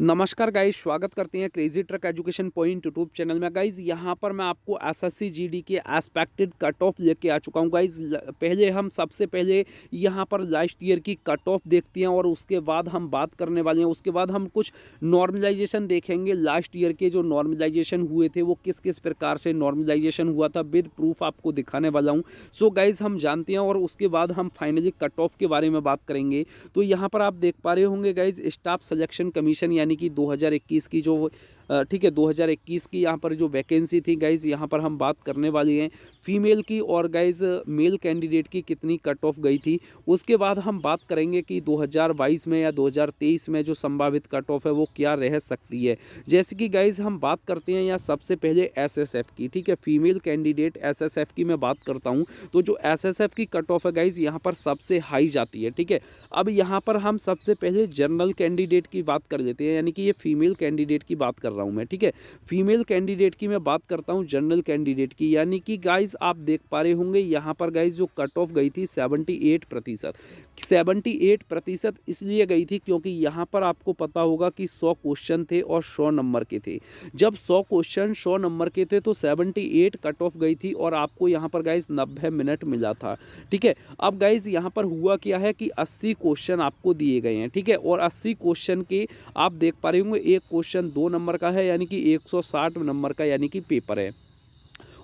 नमस्कार गाइस, स्वागत करते हैं crazy truck education point YouTube channel में। गाइस यहाँ पर मैं आपको एसएससी जीडी के एक्सपेक्टेड कट ऑफ लेके आ चुका हूँ। गाइस पहले हम सबसे पहले यहाँ पर लास्ट ईयर की कट ऑफ देखते हैं और उसके बाद हम बात करने वाले हैं। उसके बाद हम कुछ नॉर्मलाइजेशन देखेंगे। लास्ट ईयर के जो नॉर्मलाइजेशन हुए थे वो किस किस प्रकार से नॉर्मलाइजेशन हुआ था, विद प्रूफ आपको दिखाने वाला हूँ। सो गाइज हम जानते हैं और उसके बाद हम फाइनली कट ऑफ के बारे में बात करेंगे। तो यहाँ पर आप देख पा रहे होंगे गाइज, स्टाफ सिलेक्शन कमीशन यानी कि 2021 की जो 2021 की यहाँ पर जो वैकेंसी थी गाइज, यहाँ पर हम बात करने वाली हैं फीमेल की और गाइज मेल कैंडिडेट की कितनी कट ऑफ गई थी। उसके बाद हम बात करेंगे कि 2022 में या 2023 में जो संभावित कट ऑफ है वो क्या रह सकती है। जैसे कि गाइज हम बात करते हैं यहाँ सबसे पहले एसएसएफ की, ठीक है, फीमेल कैंडिडेट एसएसएफ की मैं बात करता हूँ। तो जो एसएसएफ की कट ऑफ है गाइज यहाँ पर सबसे हाई जाती है, ठीक है। अब यहाँ पर हम सबसे पहले जनरल कैंडिडेट की बात कर लेते हैं, यानी कि ये फीमेल कैंडिडेट की बात कर रहा हूँ मैं, ठीक है। फीमेल कैंडिडेट की मैं बात करता हूँ जनरल कैंडिडेट की, यानी कि गाइज आप देख पा रहे होंगे यहाँ पर गाइज जो कट ऑफ गई थी 78%। 78% इसलिए गई थी क्योंकि यहाँ पर आपको पता होगा कि 100 क्वेश्चन थे और 100 नंबर के थे। जब 100 क्वेश्चन 100 नंबर के थे तो 78 कट ऑफ गई थी और आपको यहाँ पर गाइज 90 मिनट मिला था, ठीक है। अब गाइज यहाँ पर हुआ क्या है कि 80 क्वेश्चन आपको दिए गए हैं, ठीक है, और 80 क्वेश्चन के आप देख पा रहे होंगे एक क्वेश्चन 2 नंबर का है, यानी कि 160 नंबर का यानी कि पेपर है।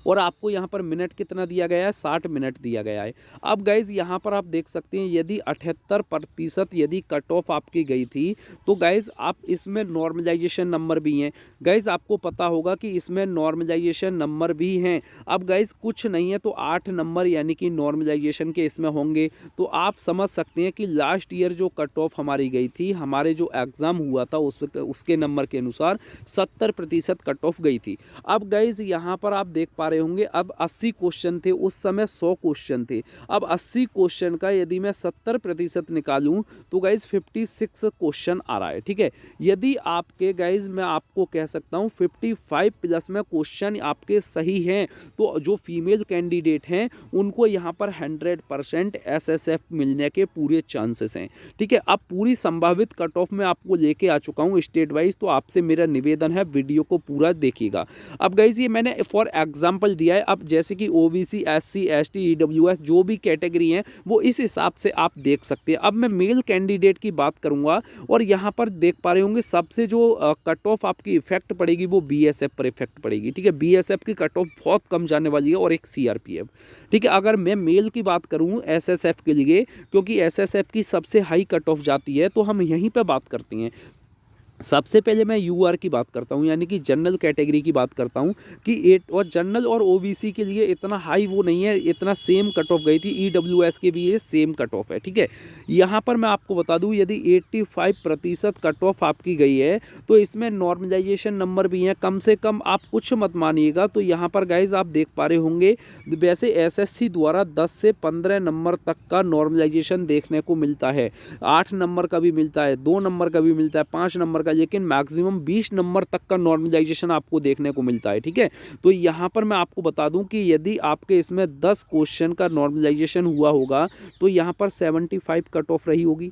और आपको यहाँ पर मिनट कितना दिया गया है, 60 मिनट दिया गया है। अब गाइज यहाँ पर आप देख सकते हैं यदि 78% यदि कट ऑफ आपकी गई थी तो गाइज आप इसमें नॉर्मलाइजेशन नंबर भी हैं। गाइज आपको पता होगा कि इसमें नॉर्मलाइजेशन नंबर भी हैं। अब गाइज कुछ नहीं है तो 8 नंबर यानी कि नॉर्मलाइजेशन के इसमें होंगे। तो आप समझ सकते हैं कि लास्ट ईयर जो कट ऑफ हमारी गई थी, हमारे जो एग्ज़ाम हुआ था उसके नंबर के अनुसार 70% कट ऑफ गई थी। अब गाइज यहाँ पर आप देख पा रहे होंगे अब 80 क्वेश्चन थे, उस समय 100 क्वेश्चन थे। अब 80 क्वेश्चन का यदि मैं 70% निकालूं तो गाइज 56 क्वेश्चन आ रहा है, ठीक है। यदि आपके गाइज मैं आपको कह सकता हूं 55 प्लस में क्वेश्चन आपके सही हैं तो जो फीमेल कैंडिडेट हैं उनको यहाँ पर 100% एसएसएफ मिलने के पूरे चांसेस हैं, ठीक है। अब पूरी संभावित कट ऑफ में आपको लेके आ चुका हूँ स्टेट वाइज, तो आपसे मेरा निवेदन है वीडियो को पूरा देखिएगा। अब गाइज ये मैंने फॉर एग्जाम्पल दिया है। अब जैसे कि ओबीसी, एससी, एसटी, ईडब्ल्यूएस जो भी कैटेगरी हैं वो इस हिसाब से आप देख सकते हैं। अब मैं मेल कैंडिडेट की बात करूंगा और यहाँ पर देख पा रहे होंगे सबसे जो कट ऑफ आपकी इफेक्ट पड़ेगी वो बीएसएफ पर इफेक्ट पड़ेगी, ठीक है। बीएसएफ की कट ऑफ बहुत कम जाने वाली है और एक सीआरपीएफ, ठीक है। अगर मैं मेल की बात करूँ एसएसएफ के लिए, क्योंकि एसएसएफ की सबसे हाई कट ऑफ जाती है, तो हम यहीं पर बात करते हैं। सबसे पहले मैं यूआर की बात करता हूं, यानी कि जनरल कैटेगरी की बात करता हूं कि 8 और जनरल और ओबीसी के लिए इतना हाई वो नहीं है, इतना सेम कट ऑफ गई थी। ईडब्ल्यूएस के भी ये सेम कट ऑफ है, ठीक है। यहां पर मैं आपको बता दूं यदि 85% कट ऑफ आपकी गई है तो इसमें नॉर्मलाइजेशन नंबर भी हैं कम से कम। आप कुछ मत मानिएगा, तो यहाँ पर गाइज आप देख पा रहे होंगे वैसे एसएससी द्वारा 10 से 15 नंबर तक का नॉर्मलाइजेशन देखने को मिलता है। 8 नंबर का भी मिलता है, 2 नंबर का भी मिलता है, 5 नंबर का, लेकिन मैक्सिमम 20 नंबर तक का नॉर्मलाइजेशन आपको देखने को मिलता है, ठीक है। तो यहां पर मैं आपको बता दूं कि यदि आपके इसमें 10 क्वेश्चन का नॉर्मलाइजेशन हुआ होगा तो यहां पर 75 कट ऑफ रही होगी।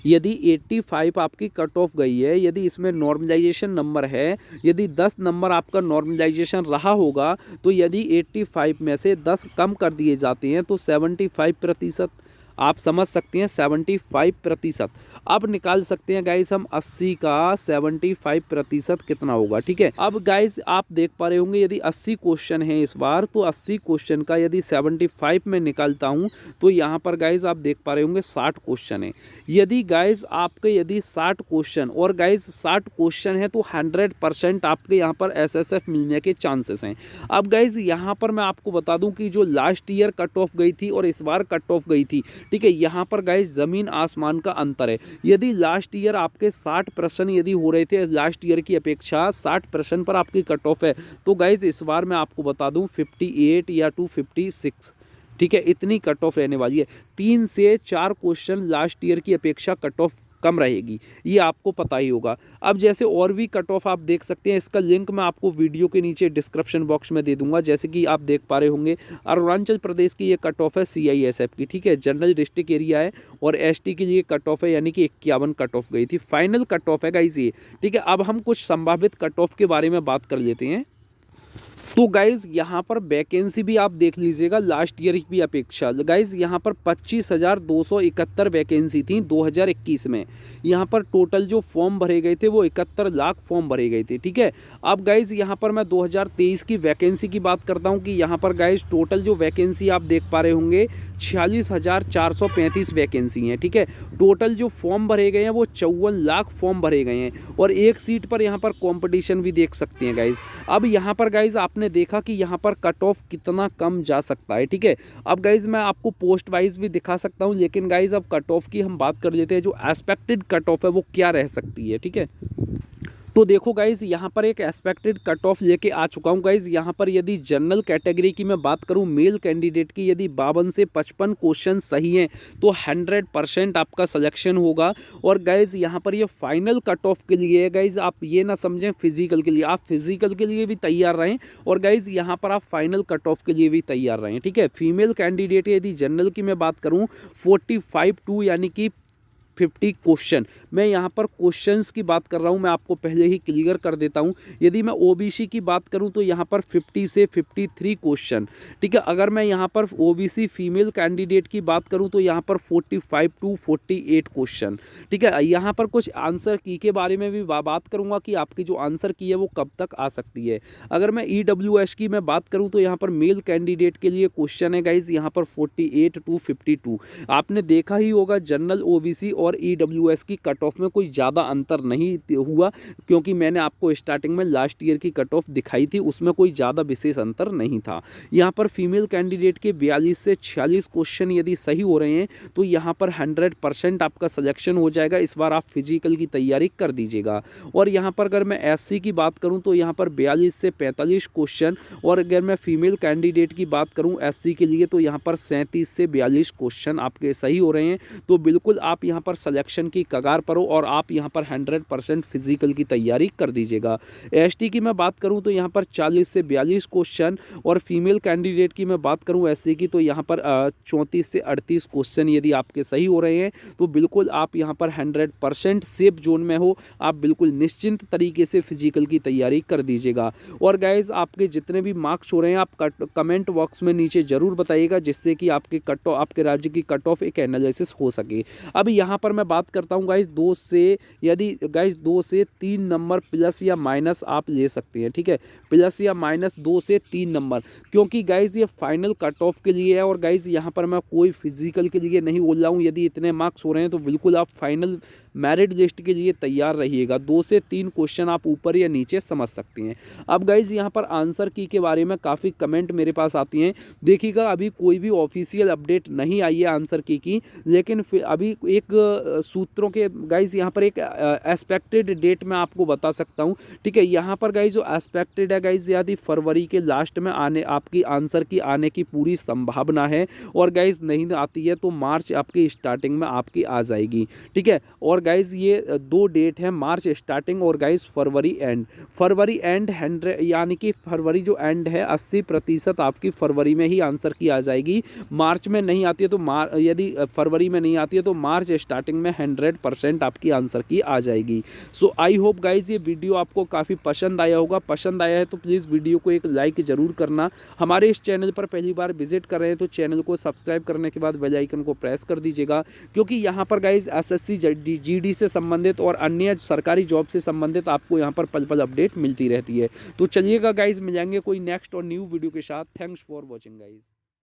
यदि 85 आपकी कट ऑफ गई है, यदि इसमें नॉर्मलाइजेशन नंबर है, यदि 10 नंबर आपका नॉर्मलाइजेशन रहा होगा तो यदि 85 में से 10 कम कर दिए जाते हैं तो 75%, आप समझ सकते हैं 75%। अब निकाल सकते हैं गाइस हम 80 का 75% कितना होगा, ठीक है। अब गाइस आप देख पा रहे होंगे यदि 80 क्वेश्चन है इस बार, तो 80 क्वेश्चन का यदि 75 में निकालता हूं तो यहाँ पर गाइस आप देख पा रहे होंगे 60 क्वेश्चन है। यदि गाइस आपके यदि 60 क्वेश्चन और गाइस 60 क्वेश्चन है तो 100% आपके यहाँ पर एसएसएफ मिलने के चांसेस हैं। अब गाइस यहाँ पर मैं आपको बता दूं कि जो लास्ट ईयर कट ऑफ गई थी और इस बार कट ऑफ गई थी, ठीक है, यहाँ पर गाइस ज़मीन आसमान का अंतर है। यदि लास्ट ईयर आपके 60% यदि हो रहे थे, लास्ट ईयर की अपेक्षा 60% पर आपकी कट ऑफ है, तो गाइस इस बार मैं आपको बता दूं 58 या 256, ठीक है, इतनी कट ऑफ रहने वाली है। 3 से 4 क्वेश्चन लास्ट ईयर की अपेक्षा कट ऑफ कम रहेगी, ये आपको पता ही होगा। अब जैसे और भी कट ऑफ आप देख सकते हैं, इसका लिंक मैं आपको वीडियो के नीचे डिस्क्रिप्शन बॉक्स में दे दूंगा। जैसे कि आप देख पा रहे होंगे अरुणाचल प्रदेश की ये कट ऑफ है CISF की, ठीक है, जनरल डिस्ट्रिक्ट एरिया है, और ST के लिए कट ऑफ है, यानी कि 51 कट ऑफ गई थी, फाइनल कट ऑफ है गाइज ये, ठीक है। अब हम कुछ संभावित कट ऑफ के बारे में बात कर लेते हैं। तो गाइज यहाँ पर वैकेंसी भी आप देख लीजिएगा लास्ट ईयर की अपेक्षा। गाइज यहाँ पर 25,271 वैकेंसी थी 2021 में। यहाँ पर टोटल जो फॉर्म भरे गए थे वो 71 लाख फॉर्म भरे गए थे, ठीक है। अब गाइज यहाँ पर मैं 2023 की वैकेंसी की बात करता हूँ कि यहाँ पर गाइज टोटल जो वैकेंसी आप देख पा रहे होंगे 46,435 वैकेंसी हैं, ठीक है। टोटल जो फॉर्म भरे गए हैं वो 54 लाख फॉर्म भरे गए हैं, और एक सीट पर यहाँ पर कॉम्पिटिशन भी देख सकते हैं गाइज। अब यहाँ पर गाइज आपने देखा कि यहाँ पर कट ऑफ कितना कम जा सकता है, ठीक है। अब गाइज मैं आपको पोस्ट वाइज भी दिखा सकता हूँ, लेकिन गाइज अब कट ऑफ की हम बात कर लेते हैं, जो एक्सपेक्टेड कट ऑफ है वो क्या रह सकती है, ठीक है। तो देखो गाइज यहाँ पर एक एक्सपेक्टेड कट ऑफ लेके आ चुका हूँ गाइज। यहाँ पर यदि जनरल कैटेगरी की मैं बात करूँ मेल कैंडिडेट की, यदि 52 से 55 क्वेश्चन सही हैं तो 100% आपका सिलेक्शन होगा। और गाइज यहाँ पर ये फाइनल कट ऑफ के लिए है गाइज, आप ये ना समझें फिजिकल के लिए, आप फिजिकल के लिए भी तैयार रहें, और गाइज यहाँ पर आप फाइनल कट ऑफ के लिए भी तैयार रहें, ठीक है। फीमेल कैंडिडेट यदि जनरल की मैं बात करूँ 45-2 यानी कि 50 क्वेश्चन, मैं यहाँ पर क्वेश्चंस की बात कर रहा हूँ, मैं आपको पहले ही क्लियर कर देता हूँ। यदि मैं OBC की बात करूँ तो यहाँ पर 50 से 53 क्वेश्चन, ठीक है। अगर मैं यहाँ पर OBC फीमेल कैंडिडेट की बात करूँ तो यहाँ पर 45 to 48 क्वेश्चन, ठीक है। यहाँ पर कुछ आंसर की के बारे में भी बात करूँगा कि आपकी जो आंसर की है वो कब तक आ सकती है। अगर मैं EWS की मैं बात करूँ तो यहाँ पर मेल कैंडिडेट के लिए क्वेश्चन है गाइज यहाँ पर 48 to 52। आपने देखा ही होगा जनरल OBC और EWS की कट ऑफ में कोई ज़्यादा अंतर नहीं हुआ, क्योंकि मैंने आपको स्टार्टिंग में लास्ट ईयर की कट ऑफ दिखाई थी, उसमें कोई ज़्यादा विशेष अंतर नहीं था। यहाँ पर फीमेल कैंडिडेट के 42 से 46 क्वेश्चन यदि सही हो रहे हैं तो यहाँ पर 100% आपका सिलेक्शन हो जाएगा। इस बार आप फिजिकल की तैयारी कर दीजिएगा। और यहाँ पर अगर मैं SC की बात करूँ तो यहाँ पर 42 से 45 क्वेश्चन, और अगर मैं फीमेल कैंडिडेट की बात करूँ SC के लिए तो यहाँ पर 37 से 42 क्वेश्चन आपके सही हो रहे हैं। तो बिल्कुल आप यहाँ पर सिलेक्शन की कगार पर हो, और आप यहाँ पर 100% फिजिकल की तैयारी कर दीजिएगा। ST की मैं बात करूँ तो यहाँ पर 40 से 42 क्वेश्चन, और फीमेल कैंडिडेट की मैं बात करूँ SC की तो यहाँ पर 34 से 38 क्वेश्चन यदि आपके सही हो रहे हैं तो बिल्कुल आप यहाँ पर 100% सेफ जोन में हो, आप बिल्कुल निश्चिंत तरीके से फिजिकल की तैयारी कर दीजिएगा। और गाइज आपके जितने भी मार्क्स हो रहे हैं आप कमेंट बॉक्स में नीचे जरूर बताइएगा, जिससे कि आपके राज्य की कट ऑफ एक एनालिसिस हो सके। अब यहाँ पर मैं बात करता हूँ गाइज 2 से 3 नंबर प्लस या माइनस आप ले सकते हैं, ठीक है। प्लस या माइनस 2 से 3 नंबर, क्योंकि गाइज ये फाइनल कट ऑफ के लिए है। और गाइज यहाँ पर मैं कोई फिजिकल के लिए नहीं बोल रहा हूँ, यदि इतने मार्क्स हो रहे हैं तो बिल्कुल आप फाइनल मेरिट लिस्ट के लिए तैयार रहिएगा। 2 से 3 क्वेश्चन आप ऊपर या नीचे समझ सकते हैं। अब गाइज यहाँ पर आंसर की के बारे में काफ़ी कमेंट मेरे पास आती हैं। देखिएगा अभी कोई भी ऑफिशियल अपडेट नहीं आई है आंसर की, लेकिन फिर अभी एक सूत्रों के गाइज यहाँ पर एक एक्सपेक्टेड डेट मैं आपको बता सकता हूँ, ठीक है। यहाँ पर गाइज जो एक्सपेक्टेड है गाइज यदि फरवरी के लास्ट में आने आपकी आंसर की आने की पूरी संभावना है, और गाइज नहीं आती है तो मार्च आपकी स्टार्टिंग में आपकी आ जाएगी, ठीक है। और गाइज ये 2 डेट है, मार्च स्टार्टिंग और guys February and. February and 100 यानी कि फरवरी जो एंड है 80% आपकी फरवरी में ही आंसर की आ जाएगी। मार्च में नहीं आती है तो यदि फरवरी में नहीं आती है तो मार्च स्टार्टिंग में 100% आपकी आंसर की आ जाएगी। सो आई होप गाइज ये वीडियो आपको काफ़ी पसंद आया होगा। पसंद आया है तो प्लीज़ वीडियो को एक लाइक ज़रूर करना। हमारे इस चैनल पर पहली बार विजिट कर रहे हैं तो चैनल को सब्सक्राइब करने के बाद बेल आइकन को प्रेस कर दीजिएगा, क्योंकि यहाँ पर गाइज SSC GD से संबंधित और अन्य सरकारी जॉब से संबंधित आपको यहाँ पर पल पल अपडेट मिलती रहती है। तो चलिएगा गाइज मिलेंगे कोई नेक्स्ट और न्यू वीडियो के साथ। Thanks for watching guys.